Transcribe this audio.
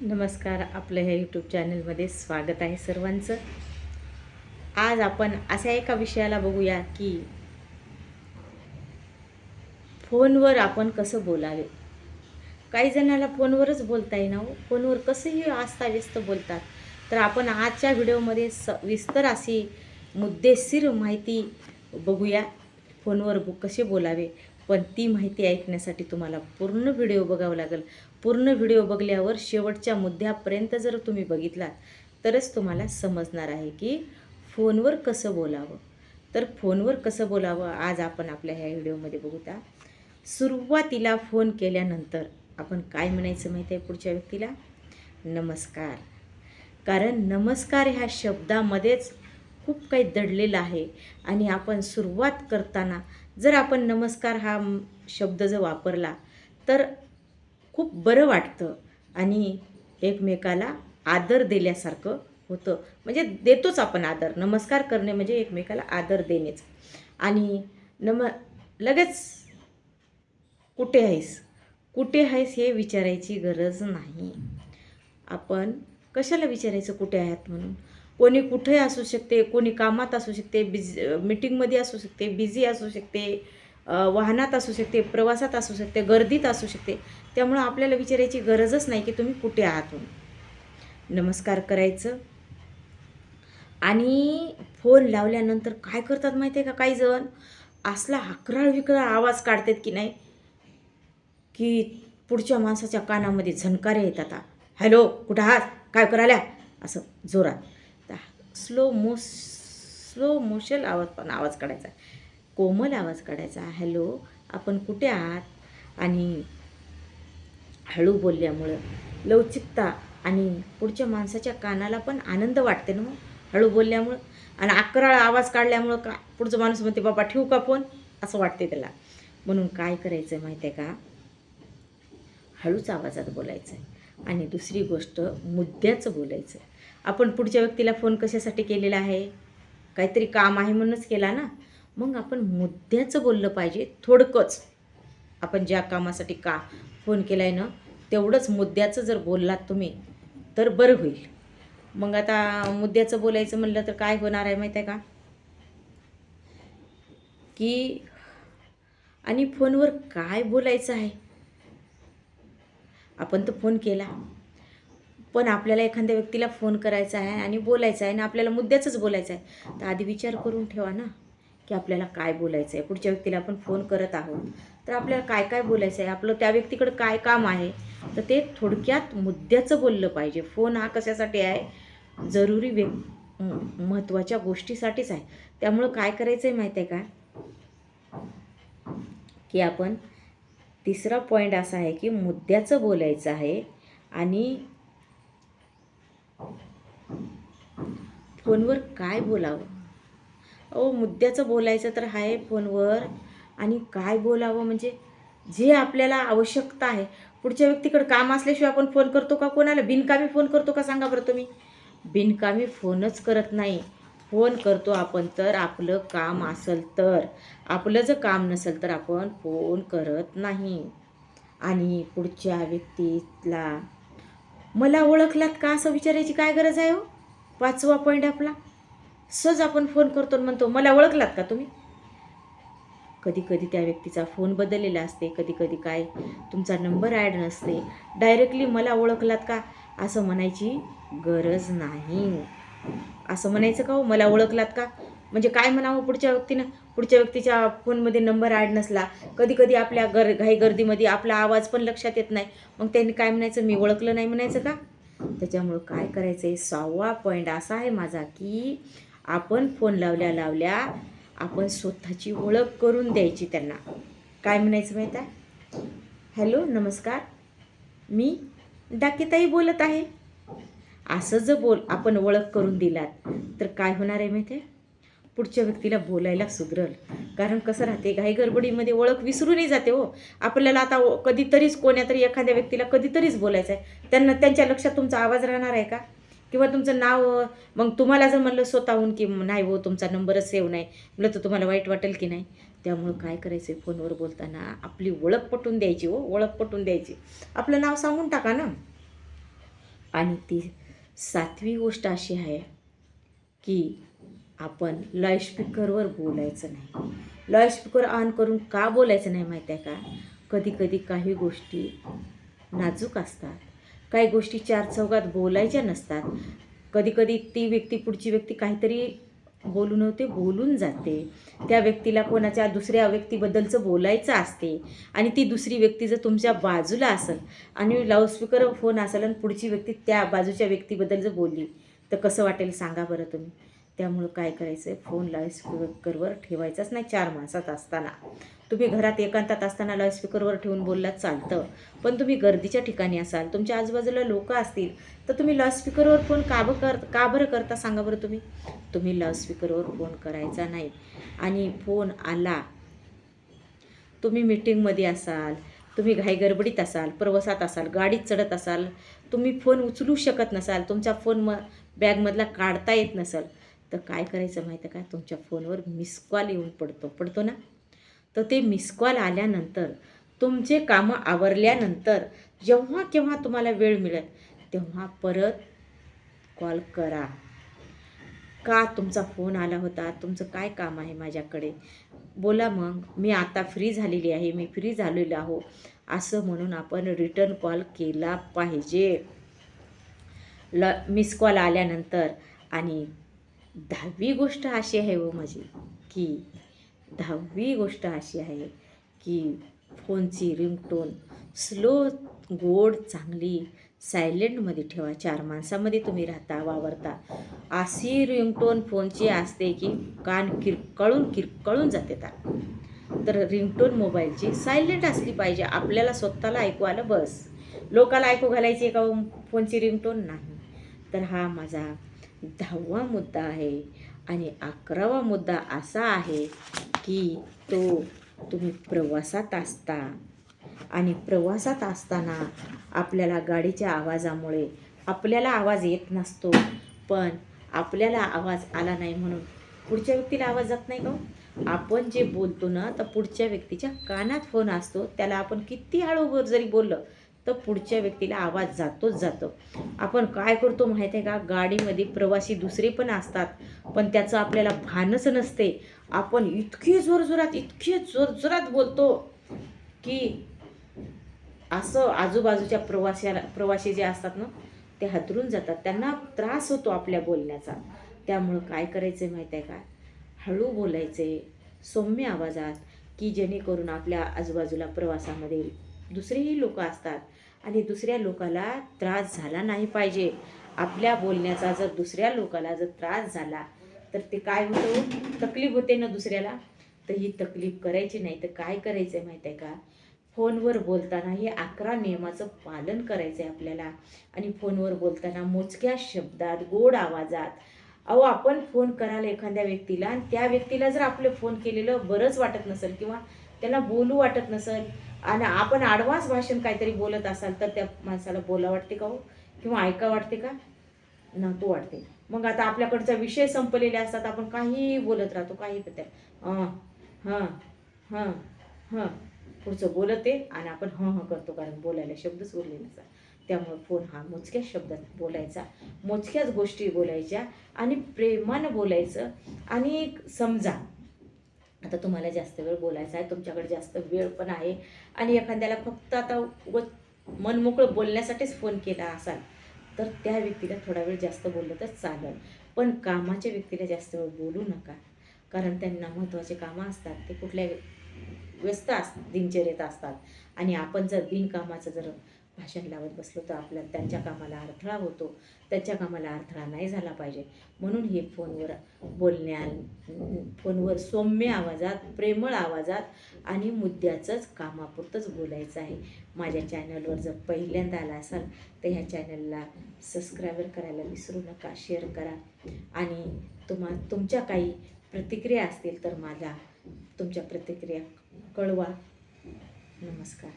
नमस्कार. आपलं ह्या यूट्यूब चॅनलमध्ये स्वागत आहे सर्वांचं. आज आपण अशा एका विषयाला बघूया की फोनवर आपण कसं बोलावे. काही जणांना फोनवरच बोलता येईना हो. फोनवर कसंही आस्ताव्यस्त बोलतात. तर आपण आजच्या व्हिडिओमध्ये विस्तार अशी मुद्देशीर माहिती बघूया फोनवर कसे बोलावे. पण ती माहिती ऐकण्यासाठी तुम्हाला पूर्ण व्हिडिओ बघावं लागेल. पूर्ण व्हिडिओ बघल्यावर शेवटच्या मुद्द्यापर्यंत जर तुम्ही बघितलात तरच तुम्हाला समजणार आहे की फोनवर कसं बोलावं. तर फोनवर कसं बोलावं आज आपण आपल्या ह्या व्हिडिओमध्ये बघूया. सुरुवातीला फोन केल्यानंतर आपण काय म्हणायचं माहिती आहे पुढच्या व्यक्तीला? नमस्कार. कारण नमस्कार ह्या शब्दामध्येच खूप काही दडलेलं आहे. आणि आपण सुरुवात करताना जर आपण नमस्कार हा शब्द जर वापरला तर खूप बरं वाटतं आणि एकमेकाला आदर दिल्यासारखं होतं. म्हणजे देतोच आपण आदर. नमस्कार करणे म्हणजे एकमेकाला आदर देणेच. आणि लगेच कुठे आहेस, कुठे आहेस हे विचारायची गरज नाही. आपण कशाला विचारायचं कुठे आहात म्हणून. कोणी कुठे असू शकते, कोणी कामात असू शकते, मीटिंगमध्ये असू शकते, बिझी असू शकते, वाहनात असू शकते, प्रवासात असू शकते, गर्दीत असू शकते. त्यामुळं आपल्याला विचारायची गरजच नाही की तुम्ही कुठे आहात म्हणून. नमस्कार करायचं. आणि फोन लावल्यानंतर काय करतात माहिती आहे का, काही जण असला हकराळ विकराळ आवाज काढतात की नाही की पुढच्या माणसाच्या कानामध्ये झणकारे येतात. हॅलो, कुठं आहात, काय करायला, असं जोरात. स्लो मोशन आवाज काढायचा, कोमल आवाज काढायचा. हॅलो, आपण कुठे आहात. आणि हळू बोलल्यामुळं लवचिकता आणि पुढच्या माणसाच्या कानाला पण आनंद वाटते ना. हळू बोलल्यामुळं आणि अकराळ आवाज काढल्यामुळं का पुढचं माणूस म्हणते बाबा ठेवू का फोन, असं वाटते त्याला. म्हणून काय करायचं माहिती आहे का, हळूच आवाजात बोलायचं आहे. आणि दुसरी गोष्ट मुद्द्याचं बोलायचं. आपण पुढच्या व्यक्तीला फोन कशासाठी केलेला आहे, काहीतरी काम आहे म्हणूनच केला ना. मग आपण मुद्द्याचं बोललं पाहिजे. थोडकंच आपण ज्या कामासाठी फोन केला आहे ना तेवढंच मुद्द्याचं जर बोललात तुम्ही तर बरं होईल. मग आता मुद्द्याचं बोलायचं म्हणलं तर काय होणार आहे माहीत आहे का की आणि फोनवर काय बोलायचं आहे. आपण तर फोन केला, पण आपल्याला एखाद्या व्यक्तीला फोन करायचा आहे आणि बोलायचं आहे आणि आपल्याला मुद्द्याचंच बोलायचं आहे. तर आधी विचार करून ठेवा ना की आपल्याला काय बोलायचं आहे. पुढच्या व्यक्तीला आपण फोन करत आहोत तर आपल्याला काय काय बोलायचं आहे, आपलं त्या व्यक्तीकडं काय काम आहे, तर ते थोडक्यात मुद्द्याचं बोललं पाहिजे. फोन हा कशासाठी आहे, जरुरी महत्त्वाच्या गोष्टीसाठीच आहे. त्यामुळं काय करायचं आहे माहीत आहे का की आपण तिसरा पॉईंट असा आहे की मुद्द्याचं बोलायचं आहे. आणि फोनवर काय बोलावं, मुद्द्याचं बोलायचं तर आहे फोनवर. आणि काय बोलावं म्हणजे जे आपल्याला आवश्यकता आहे. पुढच्या व्यक्तीकडे काम असल्याशिवाय आपण फोन करतो का कोणाला? बिनकामी फोन करतो का सांगा बरं तुम्ही? बिनकामी फोनच करत नाही. फोन करतो आपण तर आपलं काम असेल तर. आपलं जर काम नसेल तर आपण फोन करत नाही. आणि पुढच्या व्यक्तीला मला ओळखलात का असं विचारायची काय गरज आहे हो. 5वा पॉईंट आपला. सहज आपण फोन करतो आणि म्हणतो मला ओळखलात का तुम्ही. कधी कधी त्या व्यक्तीचा फोन बदललेला असते, कधी कधी काय तुमचा नंबर ॲड नसते. डायरेक्टली मला ओळखलात का असं म्हणायची गरज नाही. असं म्हणायचं का हो, मला ओळखलात का. म्हणजे काय म्हणावं पुढच्या व्यक्तीनं. पुढच्या व्यक्तीच्या फोनमध्ये नंबर ॲड नसला, कधी कधी आपल्या घाई गर्दीमध्ये आपला आवाज पण लक्षात येत नाही, मग त्यांनी काय म्हणायचं, मी ओळखलं नाही म्हणायचं का. त्याच्यामुळं काय करायचं आहे, 6वा पॉईंट असा आहे माझा की आपण फोन लावल्या आपण स्वतःची ओळख करून द्यायची त्यांना. काय म्हणायचं माहीत आहे, हॅलो, नमस्कार, मी डाकेताई बोलत आहे. असं जर आपण ओळख करून दिलात तर काय होणार आहे माहिती आहे, पुढच्या व्यक्तीला बोलायला सुधरल. कारण कसं राहते, घाई गडबडीमध्ये ओळख विसरूनही जाते हो. आपल्याला आता कधीतरीच कोण्यातरी एखाद्या व्यक्तीला कधीतरीच बोलायचं आहे, त्यांच्या लक्षात तुमचा आवाज राहणार आहे का, किंवा तुमचं नाव. मग तुम्हाला जर म्हणलं स्वतःहून की नाही हो तुमचा नंबरच सेव्ह नाही म्हटलं तर तुम्हाला वाईट वाटेल की नाही. त्यामुळं काय करायचं आहे, फोनवर बोलताना आपली ओळख पटवून द्यायची हो. ओळख पटवून द्यायची. आपलं नाव सांगून टाका ना. आणि ती 7वी गोष्ट अशी आहे की आपण लाऊडस्पीकरवर बोलायचं नाही. लाऊडस्पीकर ऑन करून का बोलायचं नाही माहीत आहे का? कधी कधी काही गोष्टी नाजूक असतात, काही गोष्टी चार चौघात बोलायच्या नसतात. कधी कधी ती व्यक्ती, पुढची व्यक्ती काहीतरी बोलू नव्हते बोलून जाते. त्या व्यक्तीला कोणाच्या दुसऱ्या व्यक्तीबद्दलचं बोलायचं असते आणि ती दुसरी व्यक्ती जर तुमच्या बाजूला असेल आणि लाऊडस्पीकरवर फोन असेल आणि पुढची व्यक्ती त्या बाजूच्या व्यक्तीबद्दल जर बोलली तर कसं वाटेल सांगा बरं तुम्ही. त्यामुळं काय करायचं आहे, फोन लाऊडस्पीकरवर ठेवायचाच नाही. 4 माणसात असताना, तुम्ही घरात एकांतात असताना लाऊडस्पीकरवर ठेवून बोललात चालतं, पण तुम्ही गर्दीच्या ठिकाणी असाल, तुमच्या आजूबाजूला लोक असतील तर तुम्ही लाऊडस्पीकरवर फोन का बरं करता सांगा बरं तुम्ही. तुम्ही लाऊडस्पीकरवर फोन करायचा नाही. आणि फोन आला, तुम्ही मीटिंगमध्ये असाल, तुम्ही घाईगडबडीत असाल, प्रवासात असाल, गाडीत चढत असाल, तुम्ही फोन उचलू शकत नसाल, तुमचा फोन बॅगमधला काढता येत नसेल, तर काय करायचं माहिती आहे का? तुमच्या फोनवर मिस कॉल येऊन पडतो ना. तर ते मिस कॉल आल्यानंतर, तुमचे कामं आवरल्यानंतर, जेव्हा केव्हा तुम्हाला वेळ मिळेल तेव्हा परत कॉल करा. का तुमचा फोन आला होता, तुमचं काय काम आहे माझ्याकडे, बोला मग, मी आता फ्री झालेली आहे, मी फ्री झालेलो आहो, असं म्हणून आपण रिटर्न कॉल केला पाहिजे मिस कॉल आल्यानंतर. आणि 10वी गोष्ट अशी आहे हो माझी, की 10वी गोष्ट अशी आहे की फोनची रिंगटोन स्लो, गोड, चांगली सायलेंटमध्ये ठेवा. 4 माणसामध्ये तुम्ही राहता, वावरता, अशी रिंगटोन फोनची असते की कान किरकळून जाते. तर रिंगटोन मोबाईलची सायलेंट असली पाहिजे. आपल्याला स्वतःला ऐकू आलं बस. लोकाला ऐकू घालायची का फोनची रिंगटोन नाही. तर हा माझा 10वा मुद्दा आहे. आणि 11वा मुद्दा असा आहे की तुम्ही प्रवासात असता आणि प्रवासात असताना आपल्याला गाडीच्या आवाजामुळे आपल्याला आवाज येत नसतो, पण आपल्याला आवाज आला नाही म्हणून पुढच्या व्यक्तीला आवाज जात नाही का? आपण जे बोलतो ना, तर पुढच्या व्यक्तीच्या कानात फोन असतो, त्याला आपण किती हळू जरी बोललं तर पुढच्या व्यक्तीला आवाज जातो. आपण काय करतो माहीत आहे का? गाडीमध्ये प्रवासी दुसरे पण असतात, पण त्याचं आपल्याला भानच नसते. आपण इतके जोरजोरात बोलतो की असं आजूबाजूच्या प्रवासी जे असतात ना, ते हादरून जातात, त्यांना त्रास होतो आपल्या बोलण्याचा. त्यामुळं काय करायचं आहे माहीत आहे का? हळू बोलायचे, सौम्य आवाजात, की जेणेकरून आपल्या आजूबाजूला प्रवासामध्ये दुसरेही लोक असतात आणि दुसऱ्या लोकाला त्रास झाला नाही पाहिजे. आपल्या बोलण्याचा जर दुसऱ्या लोकाला जर त्रास झाला तर ते काय होतं, तकलीफ होते ना दुसऱ्याला. तर ही तकलीफ करायची नाही. तर काय करायचं आहे माहीत आहे का? फोनवर बोलताना हे 11 नियमाचं पालन करायचं आहे आपल्याला. आणि फोनवर बोलताना मोजक्या शब्दात, गोड आवाजात. अहो, आपण फोन करायला एखाद्या व्यक्तीला आणि त्या व्यक्तीला जर आपलं फोन केलेलं बरंच वाटत नसेल किंवा त्याला बोलू वाटत नसेल आणि आपण ॲडव्हान्स भाषण काहीतरी बोलत असाल तर त्या माणसाला बोला वाटते का हो? किंवा ऐका वाटते का? नको वाटते. मग आता आपल्याकडचा विषय संपलेले असतात, आपण काहीही बोलत राहतो, काही पण हां हां हां हां पुढचं बोलते आणि आपण करतो, कारण बोलायला शब्दच उरले नसतात. त्यामुळं फोन हा मोजक्या शब्दात बोलायचा, मोजक्याच गोष्टी बोलायच्या आणि प्रेमानं बोलायचं. आणि समजा आता तुम्हाला जास्त वेळ बोलायचा आहे, तुमच्याकडे जास्त वेळ पण आहे आणि एखाद्याला फक्त आता मनमोकळं बोलण्यासाठीच फोन केला असाल तर त्या व्यक्तीला थोडा वेळ जास्त बोललं तर चालेल, पण कामाच्या व्यक्तीला जास्त वेळ बोलू नका. कारण त्यांना महत्त्वाचे कामं असतात, ते कुठल्या व्यस्त दिनचर्येत असतात आणि आपण जर बिनकामाचं जर भाषण लावत बसलो तर आपल्याला त्यांच्या कामाला अडथळा होतो. त्यांच्या कामाला अडथळा नाही झाला पाहिजे. म्हणून हे फोनवर सौम्य आवाजात, प्रेमळ आवाजात आणि मुद्द्याचंच कामापुरतंच बोलायचं आहे. माझ्या चॅनलवर जर पहिल्यांदा आला असाल तर ह्या चॅनलला सबस्क्राईब करायला विसरू नका, शेअर करा. आणि तुमच्या काही प्रतिक्रिया असतील तर मला तुमच्या प्रतिक्रिया कळवा. नमस्कार.